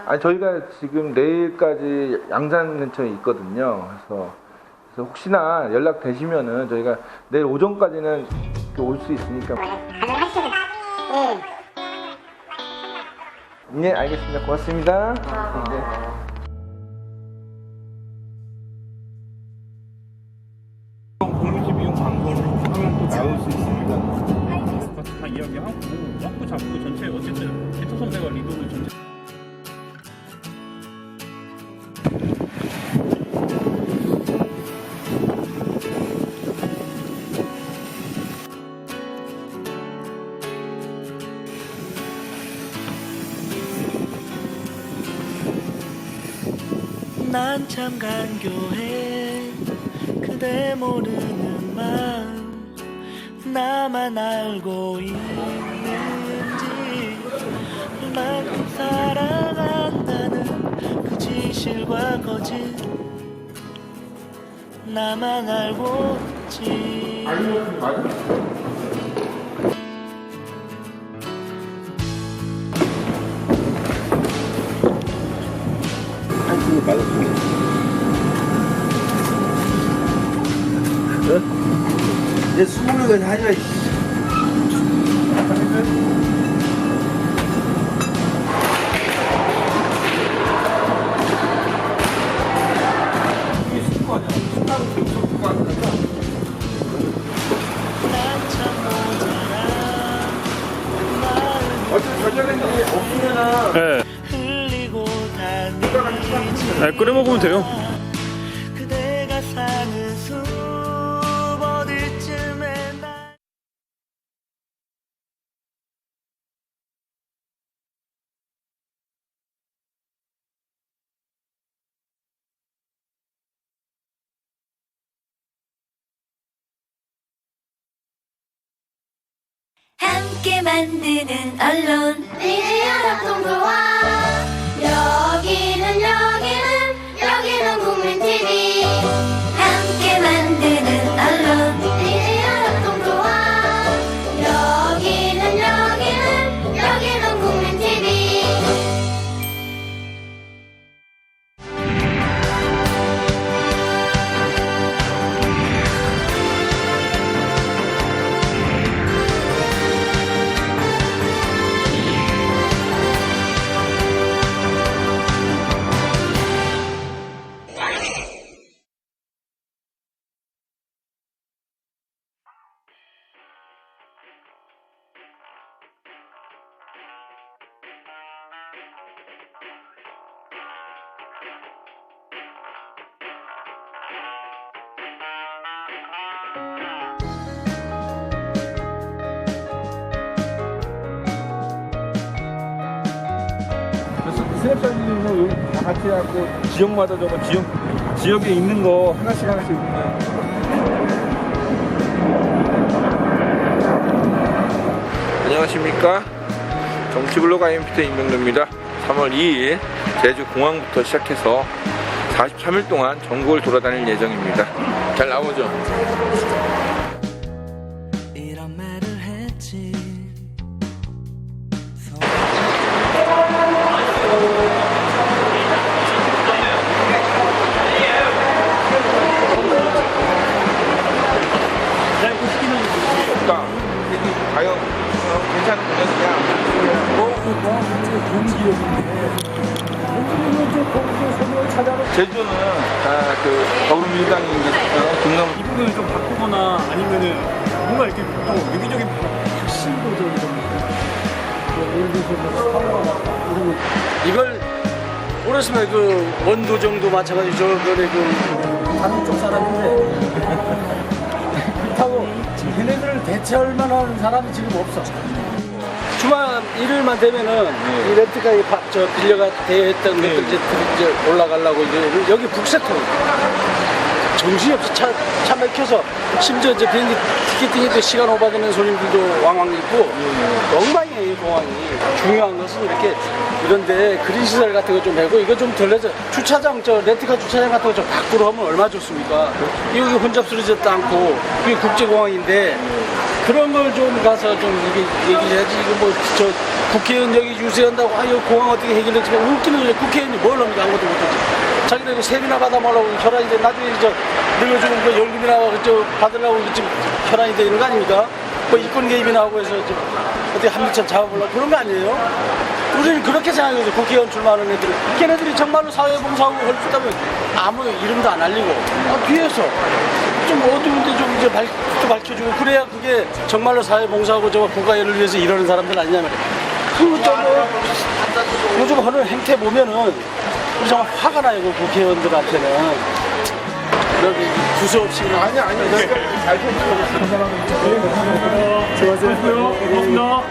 아니 저희가 지금 내일까지 양산 근처에 있거든요. 그래서 혹시나 연락 되시면은 저희가 내일 오전까지는 올 수 있으니까. 네, 알겠습니다. 고맙습니다. 네. 공유집 이용 방법으로 하면 또 나올 수 있습니다. 다 이야기하고 잡고 전체 어쨌든 대토 선배가 리더를 전체. 난 참 간교해 그대 모르는 마음 나만 알고 있는지 얼만큼 사랑한다는 그 진실과 거짓 나만 알고 있지 이제 수능을 하냐. 네. 네, 끓여 먹으면 돼요. 그대가 사는 숲 어디쯤에 함께 만드는 언론 미디어 협동조합 여기는 국민TV 함께 만드는 언론 미디어 협동조합 여기는 국민TV 스냅사진은 뭐 여기 다 같이 해갖고 지역마다 저거 지역에 있는 거 하나씩 있는데. 안녕하십니까. 정치블로그 IMPT 임명도입니다. 3월 2일 제주 공항부터 시작해서 43일 동안 전국을 돌아다닐 예정입니다. 잘 나오죠? 이런 말을 했지. 과연 괜찮은 공연이냐? 제주는 그 더불어민주당이 경남 이 부분을 좀 바꾸거나 아니면은 뭔가 이렇게 또 유기적인 혁신도 이걸 오랬으면 그 원도정도 마찬가지 저번에 그 다른 쪽 사람인데 그렇다고 걔네들을 대체할 만한 사람이 지금 없어. 주말 일요일만 되면은 이 렌트카 빌려가 대했던 것들 이제 올라가려고 이제 여기 북새통 정신이 없이 차 막혀서 심지어 이제 비행기 티켓팅에도 시간 오버되는 손님들도 왕왕 있고 엉망이에요. 이 공항이. 중요한 것은 이렇게 이런데 그린 시설 같은 거 좀 해고 이거 좀 덜려서 주차장 렌트카 주차장 같은 거 좀 밖으로 하면 얼마나 좋습니까? 여기 혼잡스러지도 않고 그게 국제공항인데 그런 걸 좀 가서 좀 이게 얘기를 해야지. 이거 뭐 국회의원 여기 유세한다고 이 공항 어떻게 해결했지만 웃기는 거죠. 국회의원이 뭘 합니까? 아무것도 못하지. 자기들 이거 세비나 받아말라고 혈안인데 나중에 늙어주는 거 연금이나 받으려고 지금 혈안이 되는 거 아닙니까? 뭐 이권 개입이나 하고 해서 어떻게 한미천 잡아보려고 그런 거 아니에요? 우리는 그렇게 생각해서 국회의원 출마하는 애들은 걔네들이 정말로 사회봉사하고 헐뜯다면 아무 이름도 안 알리고 뒤에서 좀 어두운데 좀 이제 밝혀주고 그래야 그게 정말로 사회봉사하고 국가애를 위해서 이러는 사람들 아니냐면 그 요즘 하는 행태 보면은 우리 정말 화가 나요. 그 국회의원들한테는. 그러기 두서없이 아니 잘 펴주세요. 수고하세요. 고맙습니다.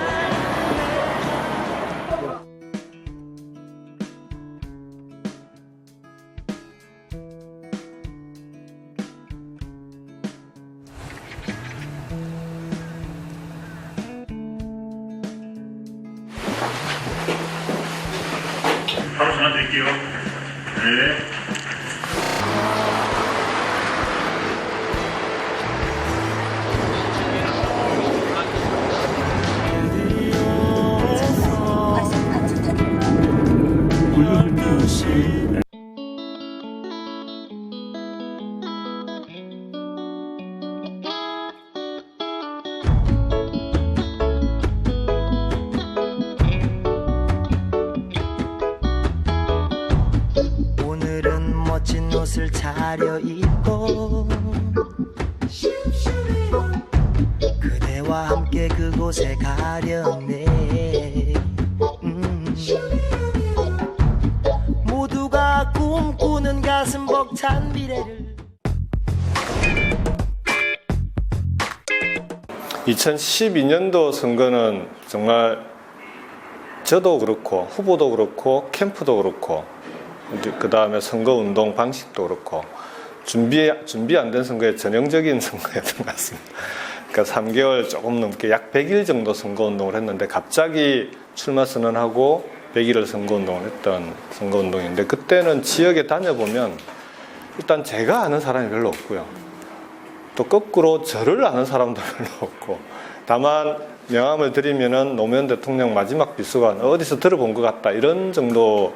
바로 전화 드릴게요. 네. 옷을 차려입고 그대와 함께 그곳에 가려네. 모두가 꿈꾸는 가슴 벅찬 미래를 2012년도 선거는 정말 저도 그렇고 후보도 그렇고 캠프도 그렇고 그 다음에 선거운동 방식도 그렇고 준비 안 된 선거의 전형적인 선거였던 것 같습니다. 그러니까 3개월 조금 넘게 약 100일 정도 선거운동을 했는데 갑자기 출마 선언하고 100일을 선거운동을 했던 선거운동인데 그때는 지역에 다녀보면 일단 제가 아는 사람이 별로 없고요. 또 거꾸로 저를 아는 사람도 별로 없고 다만 명함을 드리면은 노무현 대통령 마지막 비서관 어디서 들어본 것 같다 이런 정도의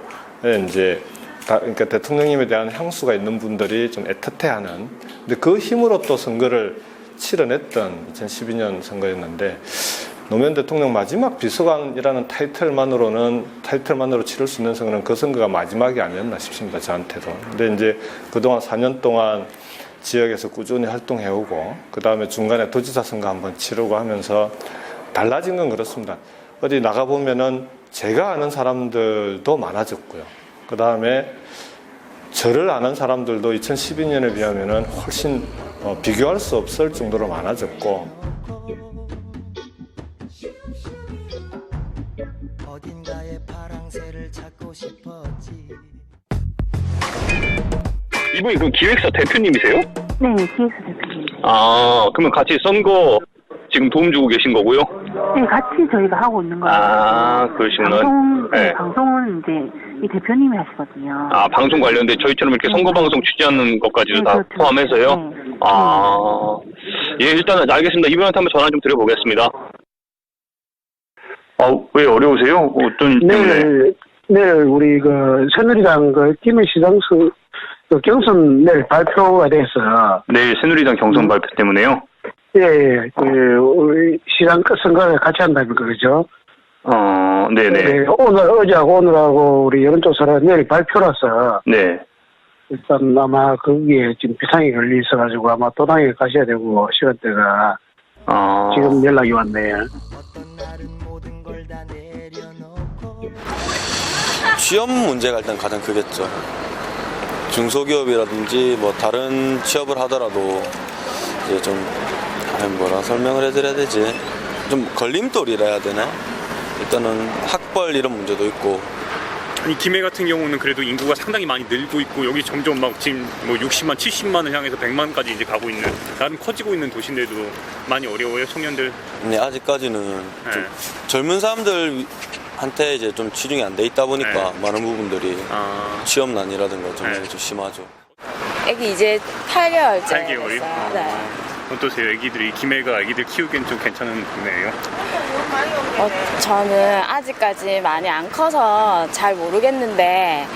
이제 그러니까 대통령님에 대한 향수가 있는 분들이 좀 애틋해하는 근데 그 힘으로 또 선거를 치러냈던 2012년 선거였는데 노무현 대통령 마지막 비서관이라는 타이틀만으로 치를 수 있는 선거는 그 선거가 마지막이 아니었나 싶습니다. 저한테도. 근데 이제 그동안 4년 동안 지역에서 꾸준히 활동해오고 그 다음에 중간에 도지사 선거 한번 치르고 하면서 달라진 건 그렇습니다. 어디 나가보면은 제가 아는 사람들도 많아졌고요. 그 다음에 저를 아는 사람들도 2012년에 비하면은 훨씬 비교할 수 없을 정도로 많아졌고 어딘가에 파랑새를 찾고 싶었지. 이분이 그 기획사 대표님이세요? 네, 기획사 대표님이세요. 아, 그러면 같이 선거 지금 도움 주고 계신 거고요? 네, 같이 저희가 하고 있는 거예요. 아, 그러시구나. 네. 방송은 이제 이 대표님이 하시거든요. 아, 방송 관련된 저희처럼 이렇게 선거 방송 취재하는 것까지도 네, 다 그렇죠. 포함해서요? 네. 아, 예, 일단은 알겠습니다. 이분한테 한번 전화 좀 드려보겠습니다. 왜 어려우세요? 어떤 때문에? 네, 우리 그 새누리당 그 김해시장 그 경선 내일 발표가 돼서 내일 새누리당 경선 발표 때문에요? 예, 우리 시장 선거를 같이 한다니까 그죠? 네네. 네, 어제하고 오늘하고 우리 여론조사를 내일 발표라서 네. 일단 아마 거기에 지금 비상이 걸려 있어가지고 아마 도당에 가셔야 되고 시간대가 지금 연락이 왔네요. 취업 문제가 일단 가장 크겠죠. 중소기업이라든지 뭐 다른 취업을 하더라도 이제 좀 뭐라 설명을 해드려야 되지? 좀 걸림돌이라 해야 되나? 일단은 학벌 이런 문제도 있고. 아니 김해 같은 경우는 그래도 인구가 상당히 많이 늘고 있고 여기 점점 막 지금 뭐 60만, 70만을 향해서 100만까지 이제 가고 있는 나름 커지고 있는 도시인데도 많이 어려워요 청년들. 네, 아직까지는 좀 젊은 사람들한테 이제 좀 치중이 안 돼 있다 보니까 많은 부분들이 취업난이라든가 좀 심하죠. 애기 이제 8개월째. 8개월이요? 네. 어떠세요? 애기들이 김해가 애기들 키우기엔 좀 괜찮은 동네예요? 저는 아직까지 많이 안 커서 잘 모르겠는데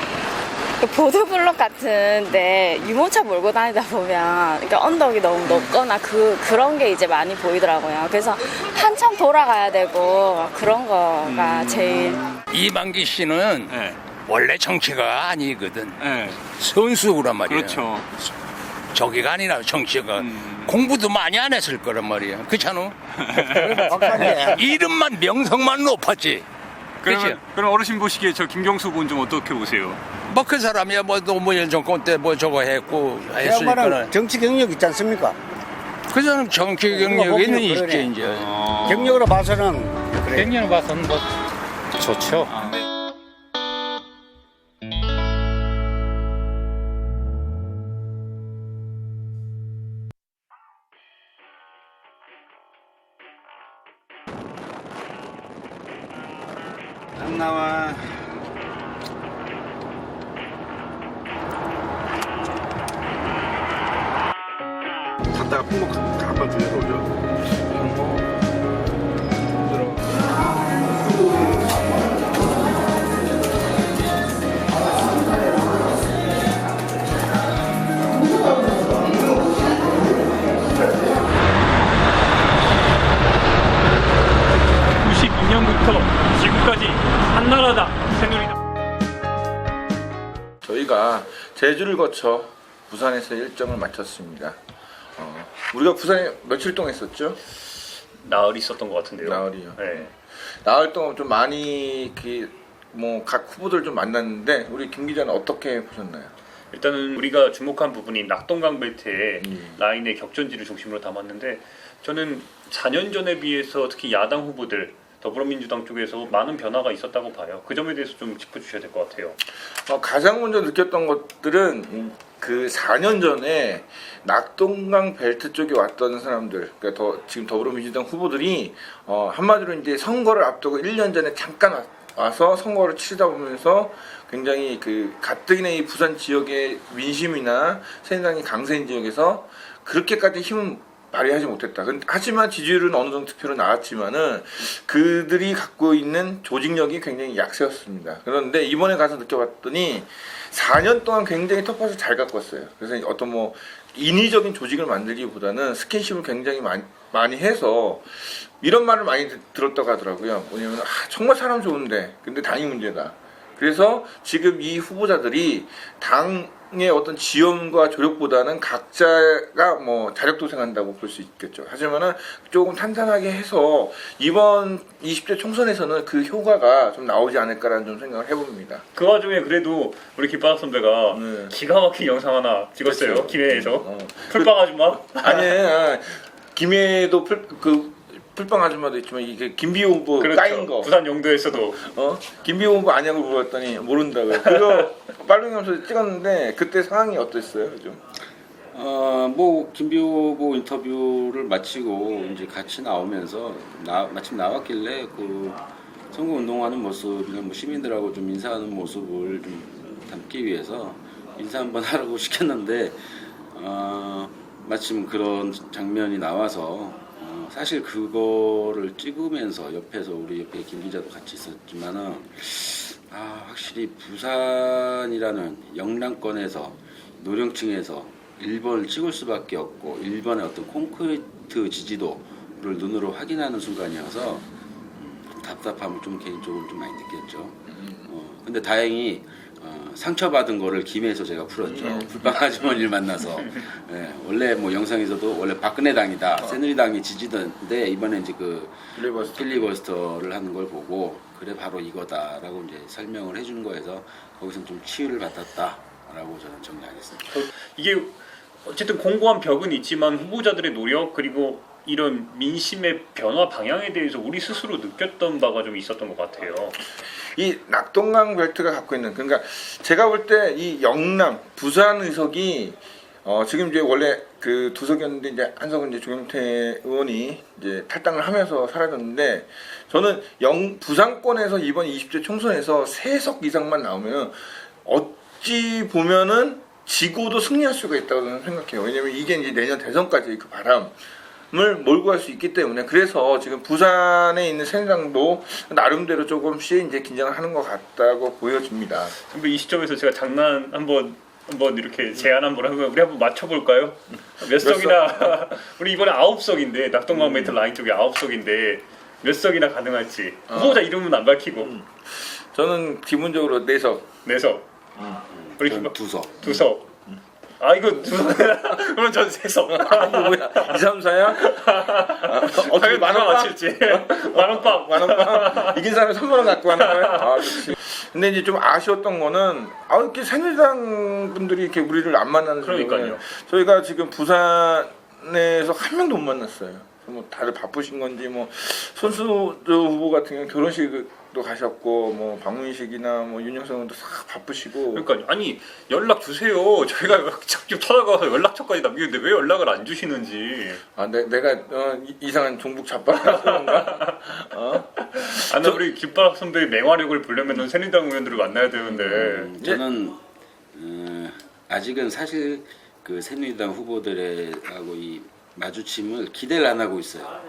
그 보도블록 같은데 유모차 몰고 다니다 보면 그러니까 언덕이 너무 높거나 그런 게 이제 많이 보이더라고요. 그래서 한참 돌아가야 되고 그런 거가 제일. 이만기 씨는 원래 정치가 아니거든. 선수구란 말이에요. 그렇죠. 저기가 아니라 정치가 공부도 많이 안 했을 거란 말이야. 그렇잖아? 이름만 명성만 높았지. 그럼 어르신 보시기에 저 김경수 군 좀 어떻게 보세요? 뭐 그 사람이야 뭐 노무현 정권 때 뭐 저거 했고 했으니까. 정치 경력 있지 않습니까? 그 사람 정치 경력에는 있지 이제. 경력으로 봐서는 그래. 경력으로 봐서는 뭐 좋죠. 안 나와. 갔다가 품목 한번 들려오죠. 지금까지 한나라당 새누리당. 저희가 제주를 거쳐 부산에서 일정을 마쳤습니다. 우리가 부산에 며칠 동안 있었죠? 나흘 있었던 것 같은데요. 나흘이요. 네. 나흘 동안 좀 많이 각 후보들 좀 만났는데 우리 김 기자는 어떻게 보셨나요? 일단은 우리가 주목한 부분이 낙동강 벨트의 라인의 격전지를 중심으로 담았는데 저는 4년 전에 비해서 특히 야당 후보들 더불어민주당 쪽에서 많은 변화가 있었다고 봐요. 그 점에 대해서 좀 짚어주셔야 될 것 같아요. 가장 먼저 느꼈던 것들은 그 4년 전에 낙동강 벨트 쪽에 왔던 사람들, 그러니까 지금 더불어민주당 후보들이 한마디로 이제 선거를 앞두고 1년 전에 잠깐 와서 선거를 치르다 보면서 굉장히 그 가뜩이나 이 부산 지역의 민심이나 새누리당이 강세인 지역에서 그렇게까지 힘은 발휘하지 못했다. 하지만 지지율은 어느 정도 투표로 나왔지만은 그들이 갖고 있는 조직력이 굉장히 약세였습니다. 그런데 이번에 가서 느껴봤더니 4년 동안 굉장히 텃밭을 잘 가꿨어요. 그래서 어떤 인위적인 조직을 만들기보다는 스킨십을 굉장히 많이 해서 이런 말을 많이 들었다고 하더라고요. 뭐냐면 정말 사람 좋은데 근데 당이 문제다. 그래서 지금 이 후보자들이 당의 어떤 지원과 조력보다는 각자가 자력도생한다고 볼 수 있겠죠. 하지만은 조금 탄탄하게 해서 이번 20대 총선에서는 그 효과가 좀 나오지 않을까라는 좀 생각을 해봅니다. 그 와중에 그래도 우리 김바닥 선배가 기가 막힌 영상 하나 찍었어요. 그렇죠. 김해에서. 풀빵 아줌마? 아니에요. 김해도 풀빵 아줌마도 있지만 이게 김비호 후보 그렇죠. 까인 거. 부산 영도에서도. 김비호 후보 아냐고 물어봤더니 모른다고요. 그거 빨갱이면서 찍었는데 그때 상황이 어땠어요? 좀? 김비호 후보 인터뷰를 마치고 이제 같이 나오면서 마침 나왔길래 그 선거 운동하는 모습이나 시민들하고 좀 인사하는 모습을 좀 담기 위해서 인사 한번 하라고 시켰는데 마침 그런 장면이 나와서 사실 그거를 찍으면서 옆에서 우리 옆에 김 기자도 같이 있었지만은 확실히 부산이라는 영남권에서 노령층에서 1번을 찍을 수밖에 없고 1번의 어떤 콘크리트 지지도를 눈으로 확인하는 순간이어서 답답함을 좀 개인적으로 좀 많이 느꼈죠. 근데 다행히 상처받은 거를 김해에서 제가 풀었죠. 불빵 아주머니를 만나서. 원래 영상에서도 원래 박근혜 당이다. 새누리당이 지지던데 이번에 이제 그 필리버스터를 하는 걸 보고 그래 바로 이거다라고 이제 설명을 해주는 거에서 거기서 좀 치유를 받았다라고 저는 정리하겠습니다. 이게 어쨌든 공고한 벽은 있지만 후보자들의 노력 그리고 이런 민심의 변화 방향에 대해서 우리 스스로 느꼈던 바가 좀 있었던 것 같아요. 이 낙동강 벨트가 갖고 있는 그러니까 제가 볼 때 이 영남 부산 의석이 지금 이제 원래 그 두 석이었는데 이제 한 석은 이제 조경태 의원이 이제 탈당을 하면서 사라졌는데 저는 부산권에서 이번 20대 총선에서 3석 이상만 나오면 어찌 보면은 지고도 승리할 수가 있다고 저는 생각해요. 왜냐면 이게 이제 내년 대선까지 그 바람을 몰고 갈 수 있기 때문에 그래서 지금 부산에 있는 새누리당도 나름대로 조금씩 이제 긴장을 하는 것 같다고 보여집니다. 선배 이 시점에서 제가 장난 한번 이렇게 제안 한번 하고 우리 한번 맞춰볼까요? 몇 석이나 우리 이번에 9석인데 낙동강 벨트 라인 쪽에 9석인데 몇 석이나 가능할지 후보자 이름은 안 밝히고 저는 기본적으로 4석. 4석. 우리 2석. 2석. 이거 2석. 그럼 전 3석. 뭐야? 2, 3, 4야? 어떻게 만원 맞힐지. 만원빵. 이긴 사람이 3만원 갖고 가는 거야? 근데 이제 좀 아쉬웠던 거는 이렇게 새누리당 분들이 이렇게 우리를 안 만나는 그러니까요. 저희가 지금 부산에서 한 명도 못 만났어요. 다들 바쁘신 건지 손수조 후보 같은 경우는 결혼식도 가셨고 박문식이나 윤영석 의원도 다 바쁘시고. 그러니까 아니 연락 주세요. 저희가 직접 찾아가서 연락처까지 남기는데 왜 연락을 안 주시는지. 내가 이상한 종북 잡바라서 그런가? 우리 김바닥 선배의 맹활약을 보려면 새누리당 의원들을 만나야 되는데. 저는 아직은 사실 그 새누리당 후보들하고 이 마주침을 기대를 안 하고 있어요.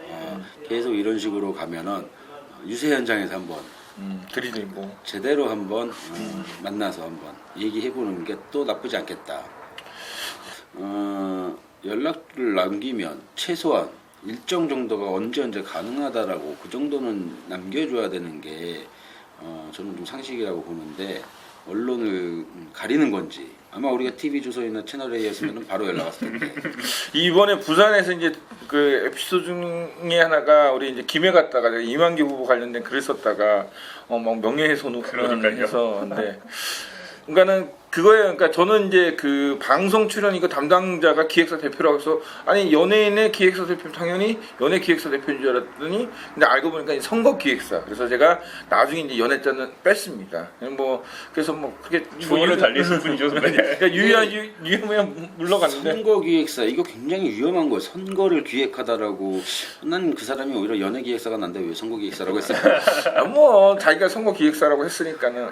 계속 이런 식으로 가면은 유세 현장에서 한번 들이대고 제대로 한번 만나서 한번 얘기해보는 게 또 나쁘지 않겠다. 연락을 남기면 최소한 일정 정도가 언제 가능하다라고 그 정도는 남겨줘야 되는 게 저는 좀 상식이라고 보는데 언론을 가리는 건지 아마 우리가 TV 주소이나 채널 A였으면 바로 연락 왔을 텐데. 이번에 부산에서 이제 그 에피소드 중에 하나가 우리 이제 김해 갔다가 이만기 후보 관련된 글을 썼다가 막 명예훼손을 해서 근데 그러니까는 그거예요. 그러니까 저는 이제 그 방송 출연 이거 담당자가 기획사 대표라고 해서 아니 연예인의 기획사 대표 당연히 연예 기획사 대표인 줄 알았더니 근데 알고 보니까 선거 기획사. 그래서 제가 나중에 이제 연예자는 뺐습니다. 뭐 그래서 뭐 그게 주어를 달리신 분이죠, 선배님. 그러니까 유의하면 물러갔는데 선거 기획사 이거 굉장히 위험한 거예요. 선거를 기획하다라고 난 그 사람이 오히려 연예 기획사가 난데 왜 선거 기획사라고 했을까? 뭐 자기가 선거 기획사라고 했으니까는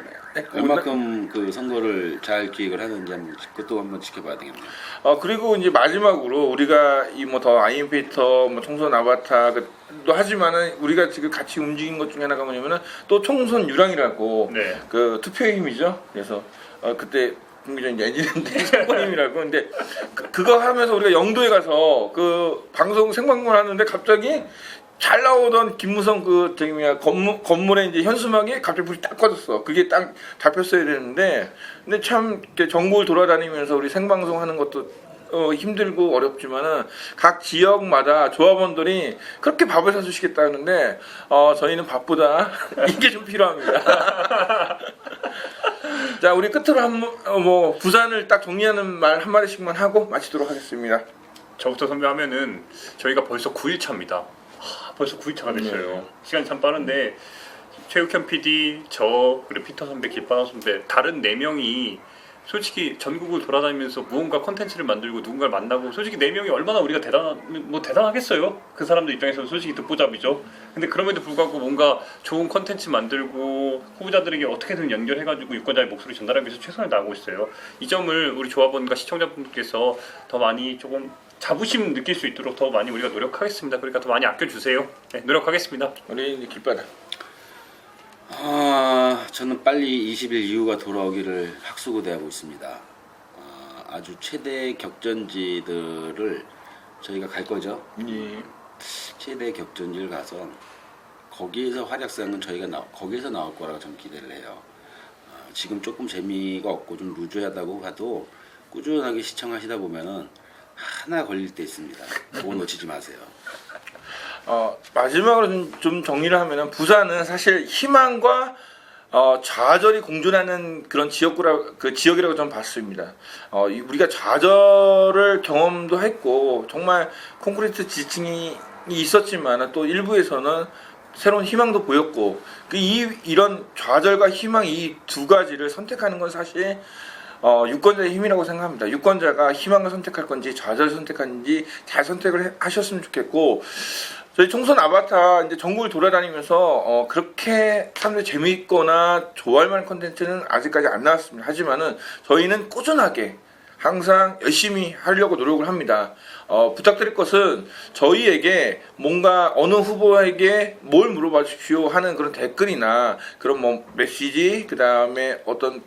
얼마큼 그 선거를 잘 기획을 하는지 한번 그것도 한번 지켜봐야 되겠네요. 그리고 이제 마지막으로 우리가 이 뭐 더 아이엠페이터 뭐 총선 아바타도 하지만은 우리가 지금 같이 움직인 것 중에 하나가 뭐냐면은 또 총선 유랑이라고 그 투표의 힘이죠. 그래서 그때 국민의힘 엔진인데 선거님이라고 근데 그거 하면서 우리가 영도에 가서 그 방송 생방송을 하는데 갑자기 잘 나오던 김무성 그 저기 뭐야 건물에 이제 현수막이 갑자기 불이 딱 꺼졌어. 그게 딱 잡혔어야 되는데 근데 참 이렇게 전국을 돌아다니면서 우리 생방송 하는 것도 힘들고 어렵지만은 각 지역마다 조합원들이 그렇게 밥을 사주시겠다는데 저희는 밥보다 이게 좀 필요합니다. 자 우리 끝으로 뭐 부산을 딱 정리하는 말 한마디씩만 하고 마치도록 하겠습니다. 저부터 선배 하면은 저희가 벌써 9일차입니다. 벌써 9일차가 됐어요. 시간이 참 빠른데 최욱현 PD, 저 그리고 피터 선배, 길바람 선배 다른 4명이 솔직히 전국을 돌아다니면서 무언가 콘텐츠를 만들고 누군가를 만나고 솔직히 4명이 얼마나 우리가 대단하겠어요? 그 사람들 입장에서는 솔직히 듣보잡이죠. 근데 그럼에도 불구하고 뭔가 좋은 콘텐츠 만들고 후보자들에게 어떻게든 연결해가지고 유권자의 목소리 전달하기 위해서 최선을 다하고 있어요. 이 점을 우리 조합원과 시청자분들께서 더 많이 조금 자부심 느낄 수 있도록 더 많이 우리가 노력하겠습니다. 그러니까 더 많이 아껴주세요. 네, 노력하겠습니다. 우리 길바다. 저는 빨리 20일 이후가 돌아오기를 학수고대하고 있습니다. 아주 최대 격전지들을 저희가 갈 거죠. 최대 격전지를 가서 거기에서 활약상은 저희가 거기에서 나올 거라고 저는 기대를 해요. 지금 조금 재미가 없고 좀 루즈하다고 봐도 꾸준하게 시청하시다 보면은 하나 걸릴 때 있습니다. 그거 놓치지 마세요. 마지막으로 좀 정리를 하면은 부산은 사실 희망과 좌절이 공존하는 그런 지역이라고 저는 봤습니다. 우리가 좌절을 경험도 했고 정말 콘크리트 지층이 있었지만 또 일부에서는 새로운 희망도 보였고 이런 좌절과 희망 이 두 가지를 선택하는 건 사실 유권자의 힘이라고 생각합니다. 유권자가 희망을 선택할 건지 좌절을 선택하는지 잘 선택을 하셨으면 좋겠고 저희 총선 아바타 이제 전국을 돌아다니면서 그렇게 사람들이 재미있거나 좋아할 만한 콘텐츠는 아직까지 안 나왔습니다. 하지만은 저희는 꾸준하게 항상 열심히 하려고 노력을 합니다. 부탁드릴 것은 저희에게 뭔가 어느 후보에게 뭘 물어봐 주십시오 하는 그런 댓글이나 그런 뭐 메시지 그 다음에 어떤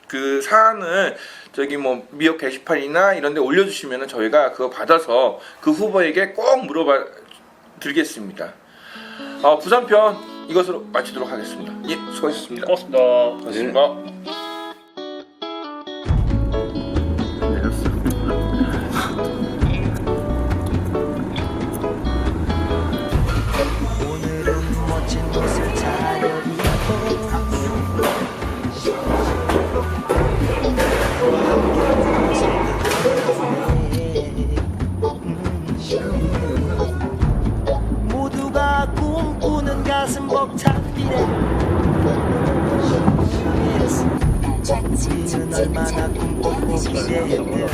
그 사안을 저기 뭐 미역 게시판이나 이런 데 올려주시면 저희가 그거 받아서 그 후보에게 꼭 물어봐 드리겠습니다. 부산편 이것으로 마치도록 하겠습니다. 예, 수고하셨습니다. 고맙습니다. 고맙습니다. 오늘은 멋진 옷을 잘 입고 모두가 꿈꾸는 가슴 벅찬 미래 우리는 얼마나 꿈꾸고 기대했는가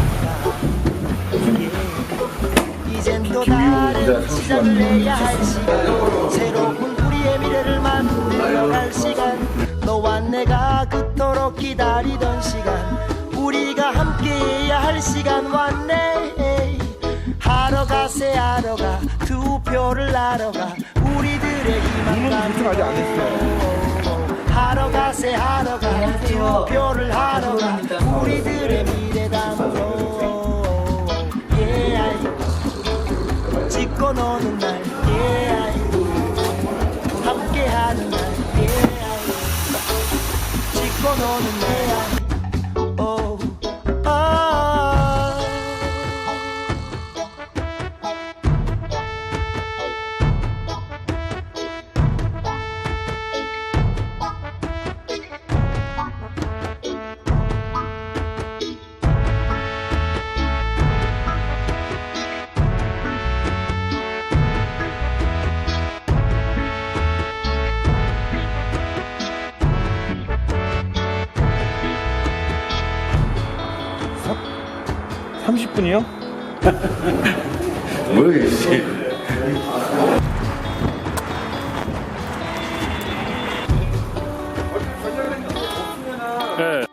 이젠 또 다른 시작을 해야 할 시간 새로운 우리의 미래를 만들어 갈 시간 너와 내가 그토록 기다리던 시간 우리가 함께해야 할 시간 왔네 하러 가세 하러 가 투표를 하러 가 우리들의 희망감으로 하러 가세 하러 가 투표를 하러 가 우리들의 미래담으로 찍고 노는 날 함께하는 날 찍고 노는 날 30분이요? 모르겠지. 네.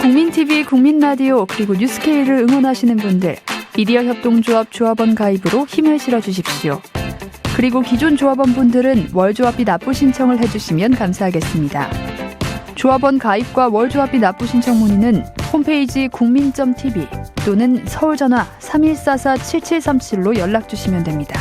국민TV, 국민라디오 그리고 뉴스케이를 응원하시는 분들 미디어 협동조합 조합원 가입으로 힘을 실어주십시오. 그리고 기존 조합원 분들은 월조합비 납부 신청을 해주시면 감사하겠습니다. 조합원 가입과 월조합비 납부 신청 문의는 홈페이지 국민.tv 또는 서울전화 3144-7737로 연락주시면 됩니다.